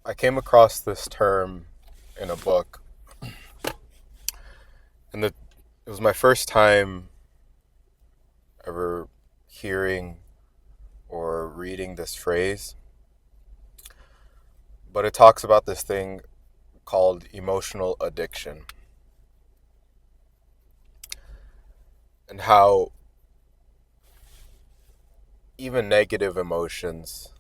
I came across this term in a book, and it was my first time ever hearing or reading this phrase. But it talks about this thing called emotional addiction and how even negative emotions,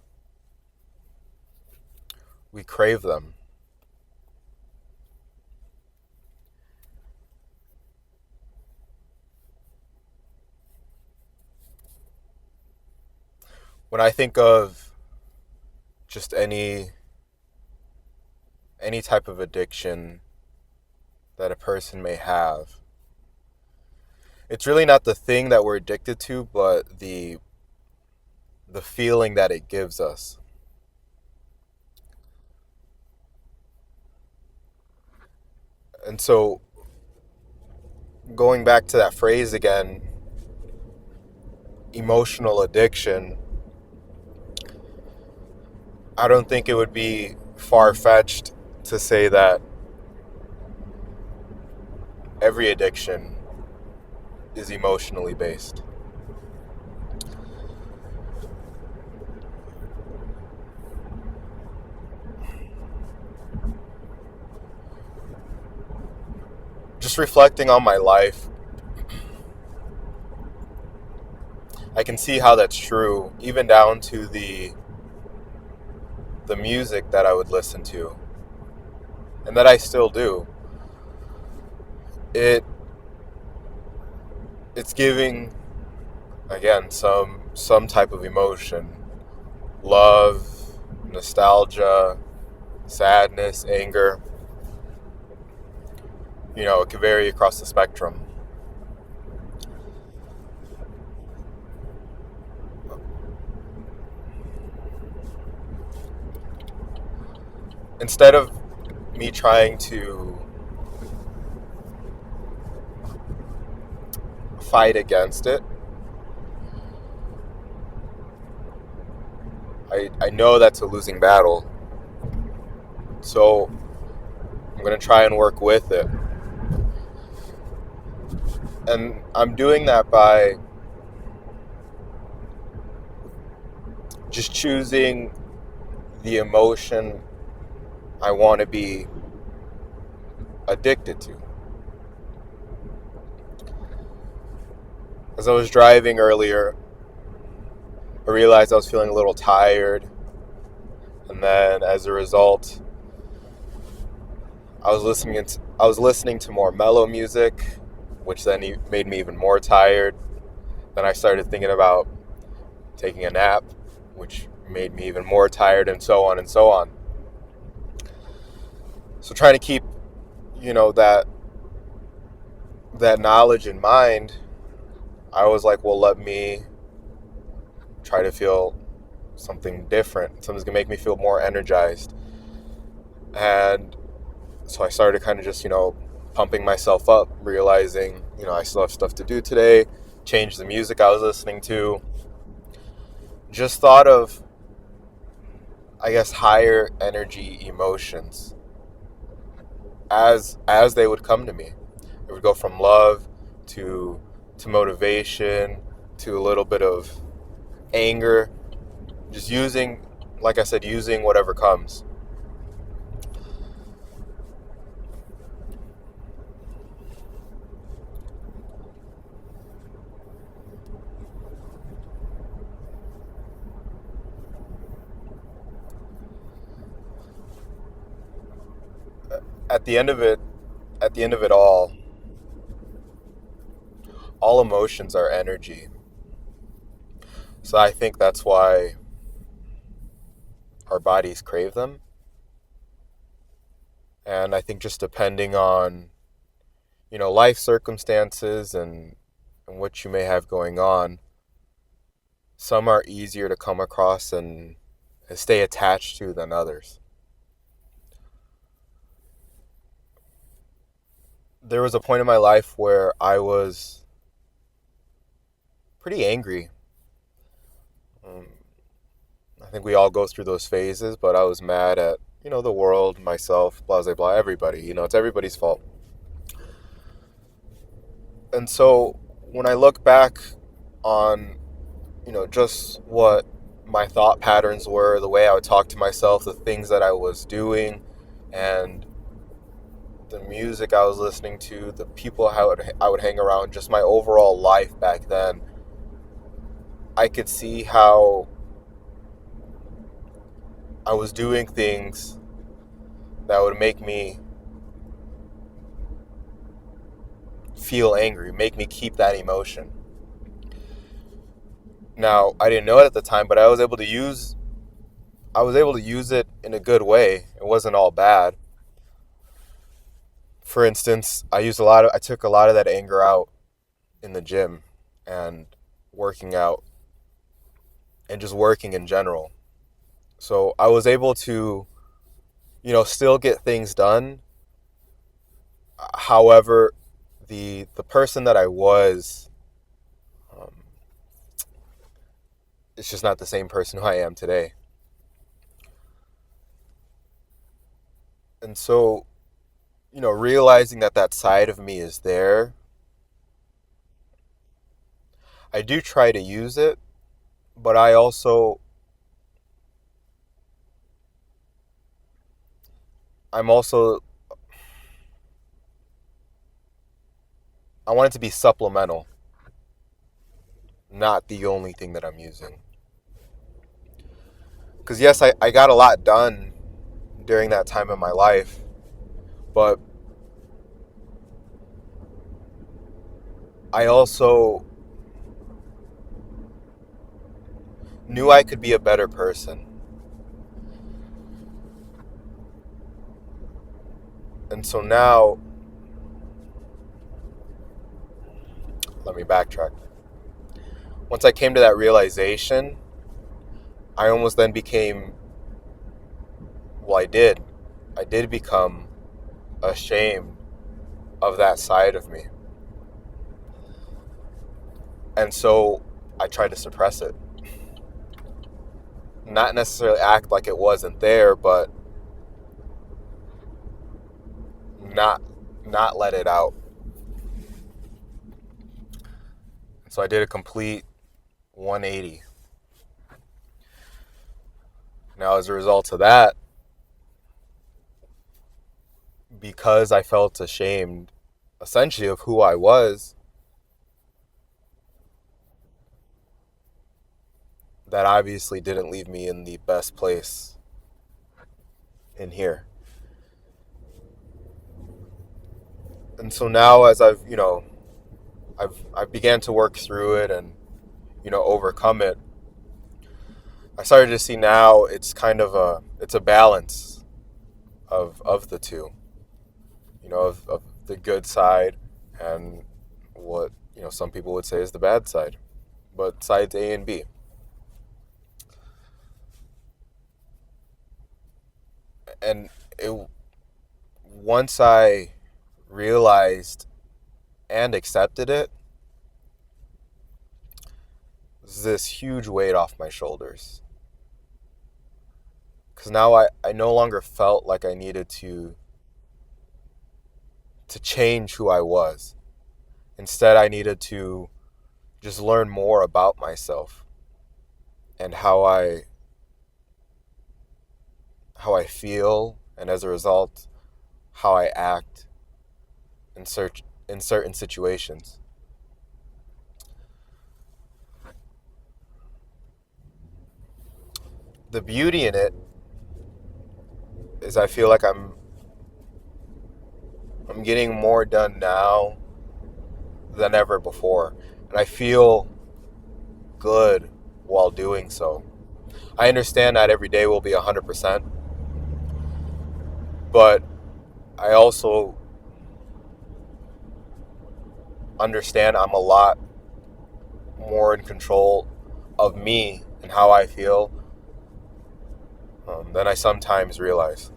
we crave them. When I think of just any type of addiction that a person may have, it's really not the thing that we're addicted to, but the feeling that it gives us. And so going back to that phrase again, emotional addiction, I don't think it would be far fetched to say that every addiction is emotionally based. Just reflecting on my life, I can see how that's true, even down to the music that I would listen to, and that I still do. It it's giving again some type of emotion, love, nostalgia, sadness, anger. It can vary across the spectrum. Instead of me trying to fight against it, I know that's a losing battle. So I'm going to try and work with it. And I'm doing that by just choosing the emotion I want to be addicted to. As I was driving earlier, I realized I was feeling a little tired. And then as a result, I was listening to more mellow music, which then made me even more tired. Then I started thinking about taking a nap, which made me even more tired, and so on and so on. So trying to keep, that knowledge in mind, I was like, well, let me try to feel something different. Something's gonna make me feel more energized. And so I started kind of just, pumping myself up, realizing, I still have stuff to do today, change the music I was listening to. Just thought of, I guess, higher energy emotions as they would come to me. It would go from love to motivation to a little bit of anger, just using, like I said, using whatever comes. At the end of it, at the end of it all emotions are energy. So I think that's why our bodies crave them. And I think just depending on, life circumstances and what you may have going on, some are easier to come across and stay attached to than others. There was a point in my life where I was pretty angry. Um, I think we all go through those phases, but I was mad at, the world, myself, blah, blah, blah, everybody. It's everybody's fault. And so when I look back on, just what my thought patterns were, the way I would talk to myself, the things that I was doing, and the music I was listening to, the people I would hang around, just my overall life back then, I could see how I was doing things that would make me feel angry, make me keep that emotion. Now, I didn't know it at the time, but I was able to use it in a good way. It wasn't all bad. For instance, I took a lot of that anger out in the gym and working out and just working in general. So I was able to, still get things done. However, the person that I was, um, it's just not the same person who I am today. And so, realizing that side of me is there, I do try to use it, but I'm also, I want it to be supplemental, not the only thing that I'm using. Because yes, I got a lot done during that time in my life, but I also knew I could be a better person. And so now, let me backtrack. Once I came to that realization, I almost then became, well, I did become ashamed of that side of me. And so I tried to suppress it. Not necessarily act like it wasn't there, but not not let it out. So I did a complete 180. Now, as a result of that, because I felt ashamed essentially of who I was, that obviously didn't leave me in the best place in here. And so now, as I began to work through it and overcome it, I started to see now it's kind of it's a balance of the two, of the good side and what some people would say is the bad side, but sides A and B. And it once I realized and accepted it, was this huge weight off my shoulders. Because now I no longer felt like I needed to change who I was. Instead, I needed to just learn more about myself and how I feel, and as a result, how I act in certain situations. The beauty in it is I feel like I'm getting more done now than ever before, and I feel good while doing so. I understand not every day will be 100%, but I also understand I'm a lot more in control of me and how I feel than I sometimes realize.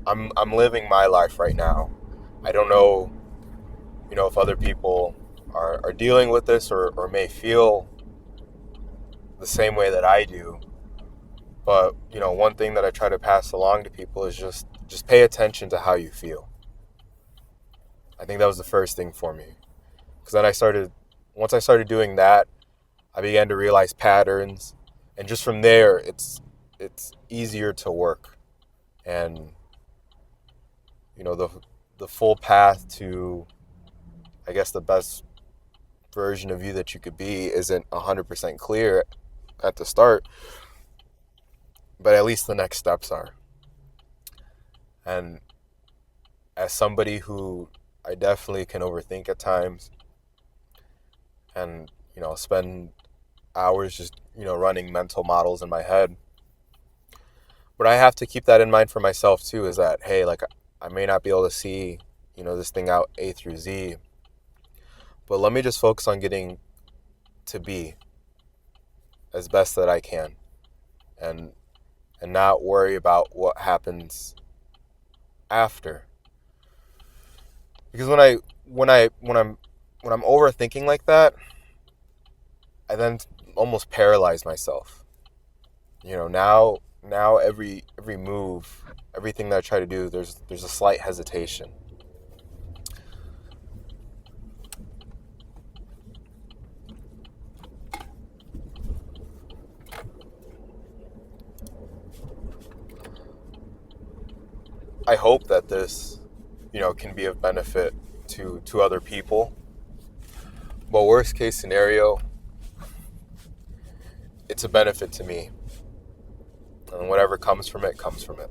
I'm living my life right now. I don't know, if other people are dealing with this or may feel the same way that I do. But, one thing that I try to pass along to people is just pay attention to how you feel. I think that was the first thing for me. Because then once I started doing that, I began to realize patterns. And just from there, it's easier to work. And, the full path to, I guess, the best version of you that you could be isn't 100% clear at the start. But at least the next steps are. And as somebody who I definitely can overthink at times and, spend hours just, running mental models in my head. But I have to keep that in mind for myself too, is that, hey, like I may not be able to see, this thing out A through Z, but let me just focus on getting to B as best that I can and not worry about what happens after. Because when I'm overthinking like that, I then almost paralyze myself. Now every move, everything that I try to do, there's a slight hesitation. I hope that this, can be of benefit to other people. But worst case scenario, it's a benefit to me. And whatever comes from it, comes from it.